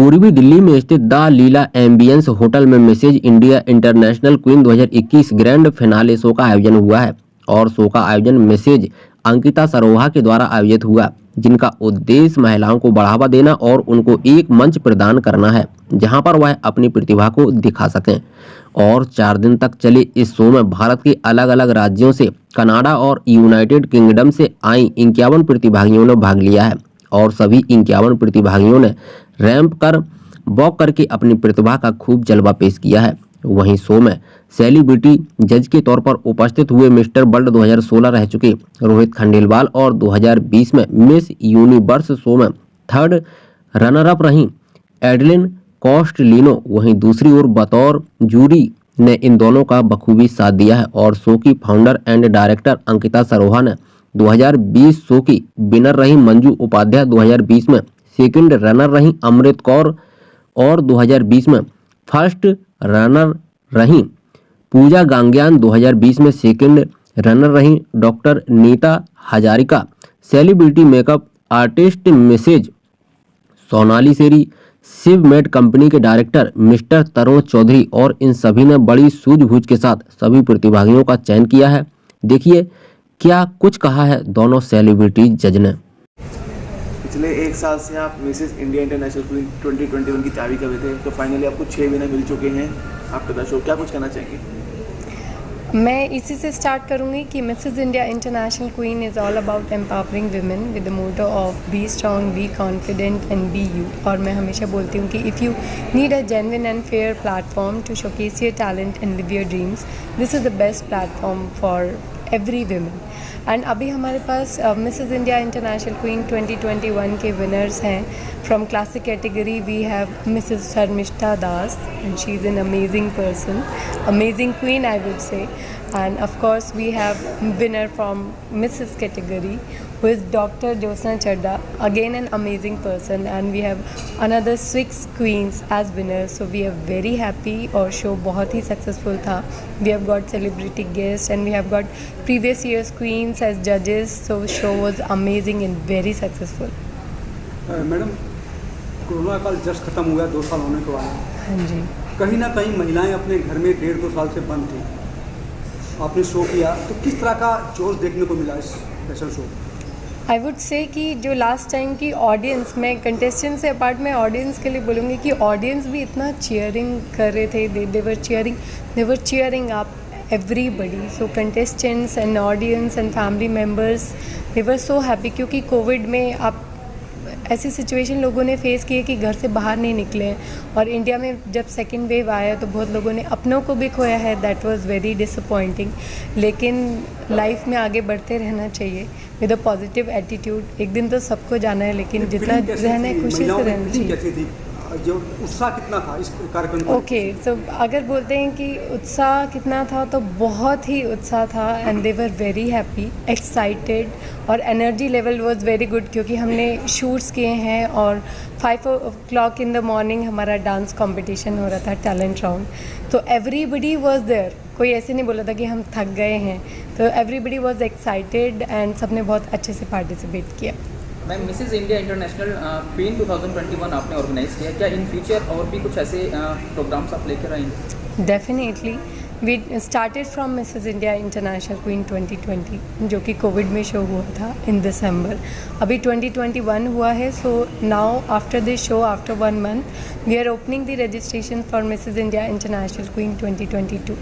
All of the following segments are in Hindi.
पूर्वी दिल्ली में स्थित द लीला एम्बियंस होटल में Mrs India International Queen 2021 grand finale show का आयोजन हुआ है और शो का आयोजन मिसेज अंकिता सरोहा के द्वारा आयोजित हुआ, जिनका उद्देश्य महिलाओं को बढ़ावा देना और उनको एक मंच प्रदान करना है जहां पर वह अपनी प्रतिभा को दिखा सकें। और 4 दिन तक चले इस शो में भारत के अलग अलग राज्यों से, कनाडा और यूनाइटेड किंगडम से आई 51 प्रतिभागियों ने भाग लिया है और सभी 51 प्रतिभागियों ने रैंप कर वॉक करके अपनी प्रतिभा का खूब जलवा पेश किया है। वहीं शो में सेलिब्रिटी जज के तौर पर उपस्थित हुए मिस्टर वर्ल्ड 2016 रह चुके रोहित खंडेलवाल और 2020 में मिस यूनिवर्स शो में 3rd रनर अप रही एडलिन कॉस्टलिनो। वहीं दूसरी ओर बतौर जूरी ने इन दोनों का बखूबी साथ दिया है और शो की founder and director Ankita Saroha ने 2020 शो की विनर रही मंजू उपाध्याय, 2020 में 2nd रनर रही अमृत कौर और 2020 में 1st रनर रही पूजा गांग्यान, 2020 में 2nd रनर रही doctor Nita Hazarika. Celebrity makeup artist Mrs Sonali Seri, Shiv made company के डायरेक्टर मिस्टर तरुण चौधरी और इन सभी ने बड़ी सूझबूझ के साथ सभी प्रतिभागियों का चयन किया है। देखिए क्या कुछ कहा है दोनों सेलिब्रिटी जज ने। पिछले 1 साल से आप मिसेस इंडिया इंटरनेशनल क्वीन 2021 की तैयारी कर रहे थे, तो फाइनली आपको 6 विनर मिल चुके हैं आपके द शो। क्या कुछ कहना चाहेंगे? मैं इसी से स्टार्ट करूँगी कि Mrs India International Queen is all about empowering women with the motto of be strong, be confident and be you. और मैं हमेशा बोलती हूँ कि if you need a genuine and fair platform to showcase your talent and live your dreams, this is the best platform for every women. And अभी हमारे पास मिसेस इंडिया इंटरनेशनल क्वीन 2021 के विनर्स हैं। From classic category we have Mrs Sharmistha Das and she is an amazing person, amazing queen I would say. And of course we have winner from Mrs. category who is Dr. Josna Chadda, again an amazing person, and we have another 6 queens as winners. So we are very happy और show बहुत ही successful था। We have got celebrity guests and we have got previous year's queens as judges. So show was amazing and very successful. Madam, corona काल जस्ट खत्म हुआ, 2 साल होने के बाद हाँ जी, कहीं ना कहीं महिलाएं अपने घर में 1.5-2 साल से बंद थी। आपने शो किया तो किस तरह का जोश देखने को मिला इस special show? I would say कि जो लास्ट टाइम की ऑडियंस, मैं कंटेस्टेंट से अपार्ट मैं ऑडियंस के लिए बोलूँगी कि ऑडियंस भी इतना चीयरिंग कर रहे थे। They were cheering up everybody. So contestants and audience and family members, they were so happy, क्योंकि कोविड में आप ऐसी सिचुएशन लोगों ने फेस की है कि घर से बाहर नहीं निकले हैं। और इंडिया में जब सेकेंड वेव आया तो बहुत लोगों ने अपनों को भी खोया है। That was very disappointing. लेकिन लाइफ में आगे बढ़ते रहना चाहिए विद अ पॉजिटिव एटीट्यूड। एक दिन तो सबको जाना है, लेकिन जितना रहना है खुशी से रहना चाहिए। जो उत्साह कितना था इस कार्यक्रम को? ओके, सो अगर बोलते हैं कि उत्साह कितना था तो बहुत ही उत्साह था and they were very happy, excited, और energy level was very good क्योंकि हमने शूट्स किए हैं और 5 o'clock इन द मॉर्निंग हमारा डांस कंपटीशन हो रहा था, टैलेंट राउंड। तो एवरीबडी वाज देयर, कोई ऐसे नहीं बोला था कि हम थक गए हैं। तो एवरीबडी वाज एक्साइटेड एंड सबने बहुत अच्छे से पार्टिसिपेट किया। Ma'am, Mrs India International Queen 2021 आपने ऑर्गेनाइज किया, क्या इन फ्यूचर और भी कुछ ऐसे प्रोग्राम्स आप लेकर आएंगे? Definitely we started from Mrs India International Queen 2020, जो कि कोविड में शो हुआ था इन दिसंबर। अभी 2021 हुआ है। So now after this show, after 1 month, we are opening the registration for Mrs India International Queen 2022।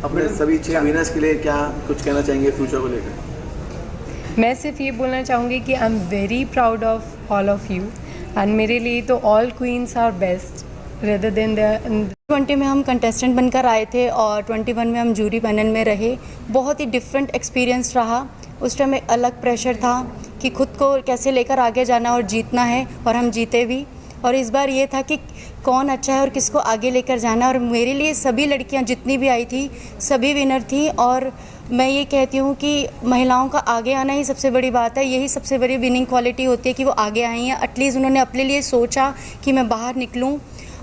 अपने सभी 6 विनर्स के लिए क्या कुछ कहना चाहेंगे फ्यूचर को लेकर? मैं सिर्फ ये बोलना चाहूँगी कि I am very proud of all of you and मेरे लिए तो all queens are best rather than the 20 में हम कंटेस्टेंट बनकर आए थे और 21 में हम जूरी पैनल में रहे। बहुत ही डिफरेंट एक्सपीरियंस रहा। उस टाइम एक अलग प्रेशर था कि खुद को कैसे लेकर आगे जाना और जीतना है, और हम जीते भी। और इस बार ये था कि कौन अच्छा है और किसको आगे लेकर जाना। और मेरे लिए सभी लड़कियां जितनी भी आई थी सभी विनर थी। और मैं ये कहती हूँ कि महिलाओं का आगे आना ही सबसे बड़ी बात है। यही सबसे बड़ी विनिंग क्वालिटी होती है कि वो आगे आई हैं। एटलीस्ट उन्होंने अपने लिए सोचा कि मैं बाहर निकलूँ।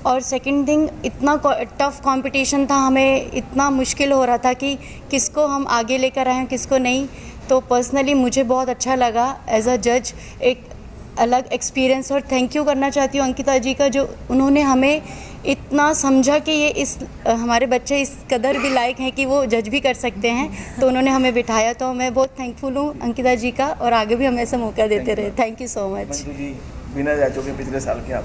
और सेकंड थिंग, इतना टफ कंपटीशन था, हमें इतना मुश्किल हो रहा था कि किसको हम आगे लेकर आएँ किसको नहीं। तो पर्सनली मुझे बहुत अच्छा लगा एज अ जज। एक अलग एक्सपीरियंस। और थैंक यू करना चाहती हूँ अंकिता जी का, जो उन्होंने हमें इतना समझा कि ये इस हमारे बच्चे इस कदर भी लायक हैं कि वो जज भी कर सकते हैं, तो उन्होंने हमें बिठाया। तो मैं बहुत थैंकफुल हूँ अंकिता जी का, और आगे भी हमें ऐसा मौका देते रहे। Thank you so much. Manju ji winner रह चुके पिछले साल के आप,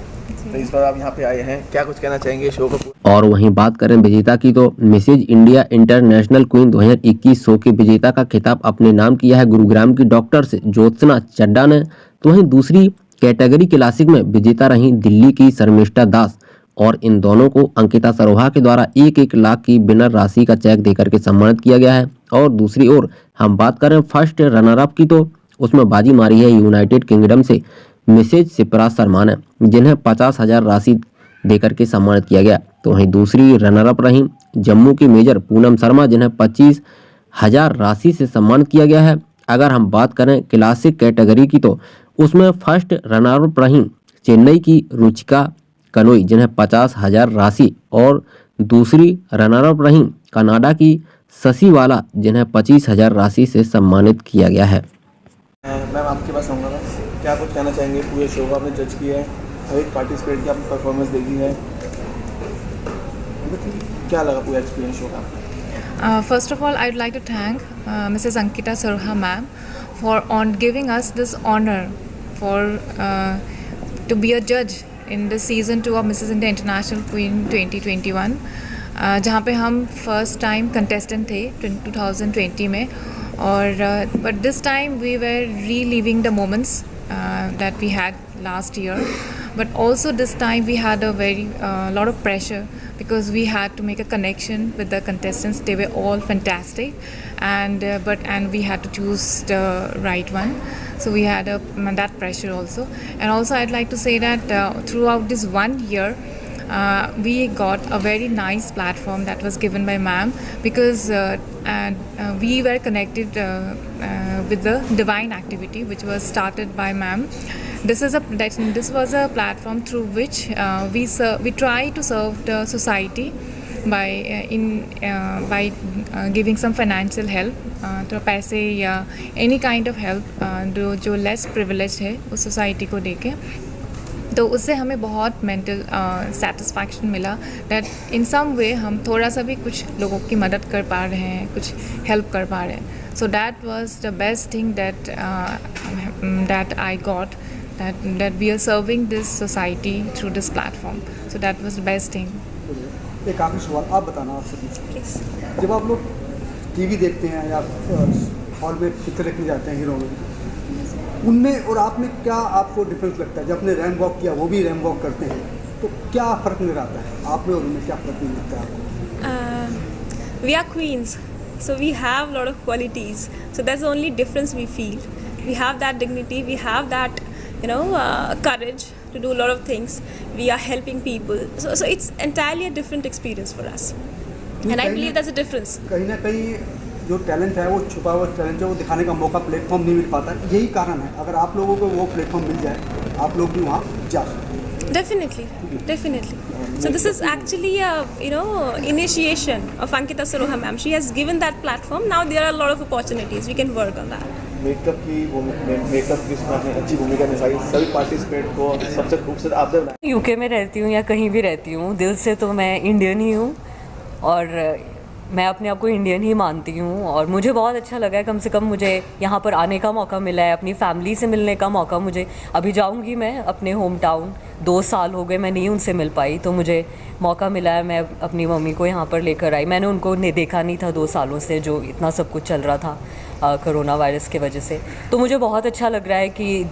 तो इस बार आप यहाँ पे आए हैं, क्या कुछ कहना चाहेंगे शो को? और वहीं बात करें विजेता की, तो Mrs India International Queen 2021 show के विजेता का खिताब अपने नाम किया है गुरुग्राम की डॉक्टर से ज्योत्सना चड्डा ने। तो वहीं दूसरी कैटेगरी क्लासिक में विजेता रही दिल्ली की शर्मिष्ठा दास, और इन दोनों को अंकिता सरोहा के द्वारा 1-1 लाख की विनर राशि का चेक देकर के सम्मानित किया गया है। और दूसरी ओर हम बात करें फर्स्ट रनर अप की, तो उसमें बाजी मारी है यूनाइटेड किंगडम से मिसेज शिप्रा शर्मा ने, जिन्हें 50,000 राशि देकर के सम्मानित किया गया। तो वहीं दूसरी रनर अप रही जम्मू की मेजर पूनम शर्मा, जिन्हें 25,000 राशि से सम्मानित किया गया है। अगर हम बात करें क्लासिक कैटेगरी की, तो उसमें फर्स्ट रनर अप रही चेन्नई की रुचिका कनोई, जिन्हें 50,000 राशि, और दूसरी रनर अप रही कनाडा की शशिवाला, जिन्हें 25,000 राशि से सम्मानित किया गया है। मैम आपके पास आऊँगा, क्या कुछ कहना चाहेंगे? पूरे शो को आपने जज किया है, हर एक पार्टिसिपेट की आपने परफॉर्मेंस देखी है, क्या लगा पूरा एक्सपीरियंस शो का? First of all, I'd like to thank Mrs. Ankita Saroha ma'am for giving us this honor for to be a judge in the season 2 of Mrs. India International Queen 2021, जहाँ पे हम फर्स्ट टाइम कंटेस्टेंट थे 2020 में, और but this time we were reliving the moments that we had last year, but also this time we had a very lot of pressure because we had to make a connection with the contestants. They were all fantastic, and we had to choose the right one, so we had that pressure also. And also I'd like to say that throughout this 1 year we got a very nice platform that was given by ma'am, because we were connected with the divine activity which was started by ma'am. This was a platform through which we try to serve the society by giving some financial help, तो पैसे या any kind of help जो less privileged है उस सोसाइटी को देके। तो उससे हमें बहुत मेंटल सेटिस्फैक्शन मिला दैट इन सम वे हम थोड़ा सा भी कुछ लोगों की मदद कर पा रहे हैं, कुछ हेल्प कर पा रहे हैं। So that was the best thing that I got, that we are serving this society through this platform. So that was the best thing. एक आखिरी सवाल आप बताना आपसे, जब आप लोग टीवी देखते हैं या हॉल में पिक्चर देखने जाते हैं हीरो में, उनमें और आप में क्या आपको डिफरेंस लगता है? जब आपने रैम वॉक किया, वो भी रैम वॉक करते हैं, तो क्या फ़र्क नजर आता है आप में और उनमें? क्या फ़र्क नहीं लगता है आपको? We are queens, so we have a lot of qualities. So that's the only difference we feel. We have that dignity, we have that courage to do a lot of things. We are helping people, so it's entirely a different experience for us, and I believe that's a difference. कहीं ना कहीं जो टैलेंट है, वो छुपा हुआ टैलेंट है, वो दिखाने का मौका, प्लेटफॉर्म नहीं मिल पाता। यही कारण है, अगर आप लोगों को वो प्लेटफॉर्म मिल जाए, आप लोग भी वहाँ जा सकते। Definitely. So this is actually a initiation of Ankita Saroha ma'am. She has given that platform. Now there are a lot of opportunities. We can work on that. Makeup की इसमें आपने अच्छी भूमिका निभाई, सभी पार्टिसिपेट को सबसे खूबसूरत आपने बनाया। यूके में रहती हूँ या कहीं भी रहती हूँ, दिल से तो मैं इंडियन ही हूँ, और मैं अपने आप को इंडियन ही मानती हूँ। और मुझे बहुत अच्छा लगा है, कम से कम मुझे यहाँ पर आने का मौका मिला है, अपनी फैमिली से मिलने का मौका। मुझे अभी जाऊँगी मैं अपने होम टाउन, 2 साल हो गए मैं नहीं उनसे मिल पाई, तो मुझे मौका मिला है, मैं अपनी मम्मी को यहाँ पर लेकर आई। मैंने उनको देखा नहीं था 2 सालों से, जो इतना सब कुछ चल रहा था कोरोना वायरस की वजह से। तो मुझे बहुत अच्छा लग रहा है कि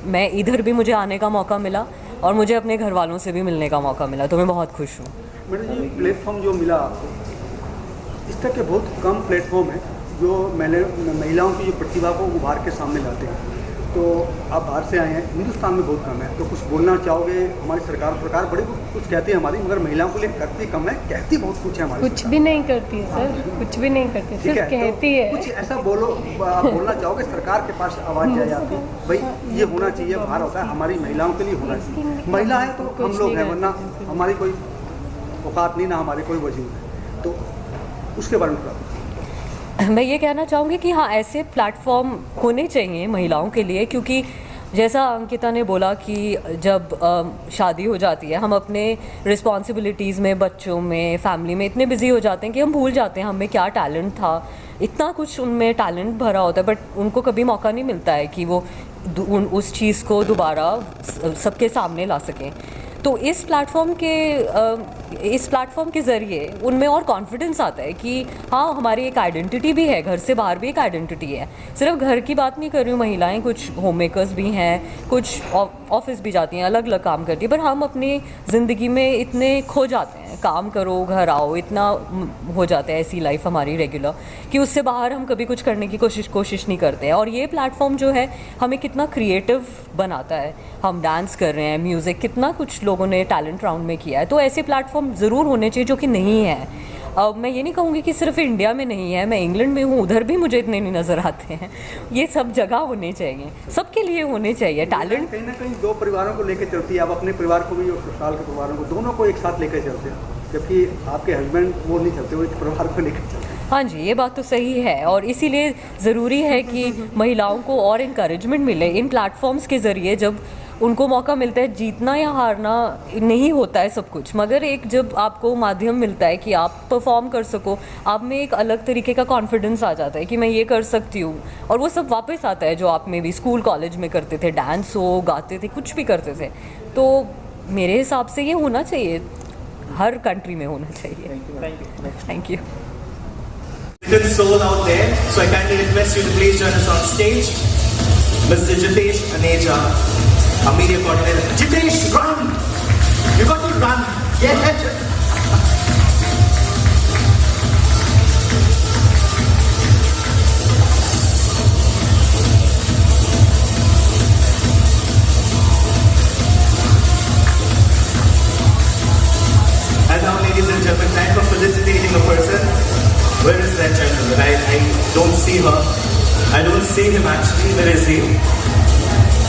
मैं इधर भी मुझे आने का मौका मिला और मुझे अपने घर वालों से भी मिलने का मौका मिला, तो मैं बहुत खुश हूँ। मैडम जी, प्लेटफॉर्म जो मिला आपको, इस तरह के बहुत कम प्लेटफॉर्म है जो महिलाओं की जो प्रतिभा को उभार के सामने लाते हैं। तो आप बाहर से आए हैं, हिंदुस्तान में बहुत कम है, तो कुछ बोलना चाहोगे? हमारी सरकार बड़ी कुछ कहती है हमारी, मगर महिलाओं को लिए करती कम है, कहती बहुत कुछ है हमारी। कुछ भी नहीं करती है सर, कुछ भी नहीं करती, सिर्फ कहती है। कुछ ऐसा बोलो, आप बोलना चाहोगे? सरकार के पास आवाज़ जाए आपकी, भाई ये होना चाहिए, बाहर होता है, हमारी महिलाओं के लिए होना चाहिए। महिला है तो हम लोग हैं, वरना हमारी कोई औकात नहीं, ना हमारी कोई वजूद है। तो उसके बारे में मैं ये कहना चाहूँगी कि हाँ, ऐसे प्लेटफॉर्म होने चाहिए महिलाओं के लिए, क्योंकि जैसा अंकिता ने बोला कि जब शादी हो जाती है हम अपने रिस्पॉन्सिबिलिटीज़ में, बच्चों में, फैमिली में इतने बिजी हो जाते हैं कि हम भूल जाते हैं हमें क्या टैलेंट था। इतना कुछ उनमें टैलेंट भरा होता है बट उनको कभी मौका नहीं मिलता है कि वो उस चीज़ को दोबारा सबके सामने ला सकें। तो इस प्लेटफॉर्म के ज़रिए उनमें और कॉन्फिडेंस आता है कि हाँ हमारी एक आइडेंटिटी भी है, घर से बाहर भी एक आइडेंटिटी है। सिर्फ घर की बात नहीं कर रही हूँ, महिलाएं कुछ होम मेकर्स भी हैं, कुछ ऑफिस भी जाती हैं, अलग अलग काम करती हैं, पर हम अपनी ज़िंदगी में इतने खो जाते हैं, काम करो घर आओ, इतना हो जाता है ऐसी लाइफ हमारी रेगुलर कि उससे बाहर हम कभी कुछ करने की कोशिश नहीं करते हैं। और ये प्लेटफॉर्म जो है हमें कितना क्रिएटिव बनाता है। हम डांस कर रहे हैं, म्यूज़िक, कितना कुछ लोगों ने टैलेंट राउंड में किया है। तो ऐसे प्लेटफॉर्म ज़रूर होने चाहिए जो कि नहीं है। मैं ये नहीं कहूँगी कि सिर्फ इंडिया में नहीं है, मैं इंग्लैंड में हूँ, उधर भी मुझे इतने नहीं नज़र आते हैं। ये सब जगह होने चाहिए, सबके लिए होने चाहिए टैलेंट। कहीं ना कहीं दो परिवारों को लेकर चलती है, आप अपने परिवार को भी और ससुराल के परिवारों को, दोनों को एक साथ लेकर चलते हैं, जबकि आपके हस्बैंड वो नहीं चलते, वो एक परिवार को लेकर चलते हैं। हाँ जी, ये बात तो सही है और इसीलिए ज़रूरी है कि महिलाओं को और इनकरेजमेंट मिले इन प्लेटफॉर्म्स के ज़रिए। जब उनको मौका मिलता है, जीतना या हारना नहीं होता है सब कुछ, मगर एक जब आपको माध्यम मिलता है कि आप परफॉर्म कर सको, आप में एक अलग तरीके का कॉन्फिडेंस आ जाता है कि मैं ये कर सकती हूँ, और वो सब वापस आता है जो आप में भी स्कूल कॉलेज में करते थे, डांस हो, गाते थे, कुछ भी करते थे। तो मेरे हिसाब से ये होना चाहिए, हर कंट्री में होना चाहिए। Thank you. Soul out there, so I kindly request you to please join us on stage. Mr. Jitesh Aneja, our media coordinator. Jitesh, run! You got to run. Yeah. And now, ladies and gentlemen, time for felicitating a person. Where is that gentleman? I don't see her. I don't see him actually. Where is he?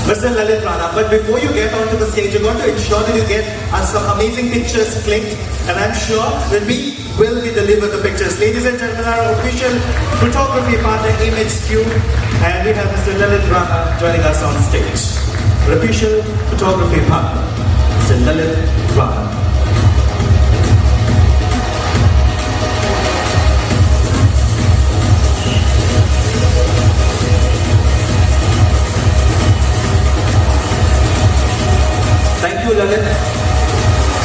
Mr. Lalit Rana. But before you get onto the stage, you're going to ensure that you get us some amazing pictures clicked. And I'm sure that we will be delivered the pictures. Ladies and gentlemen, our official photography partner, ImageQ. And we have Mr. Lalit Rana joining us on stage. Our official photography partner, Mr. Lalit Rana. Thank you, Lalit.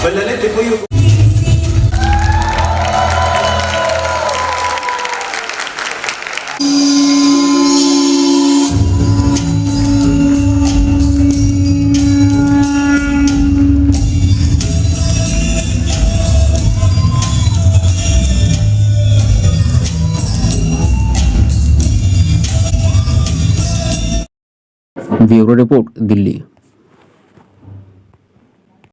Well, Lalit, before you... bureau report, Delhi.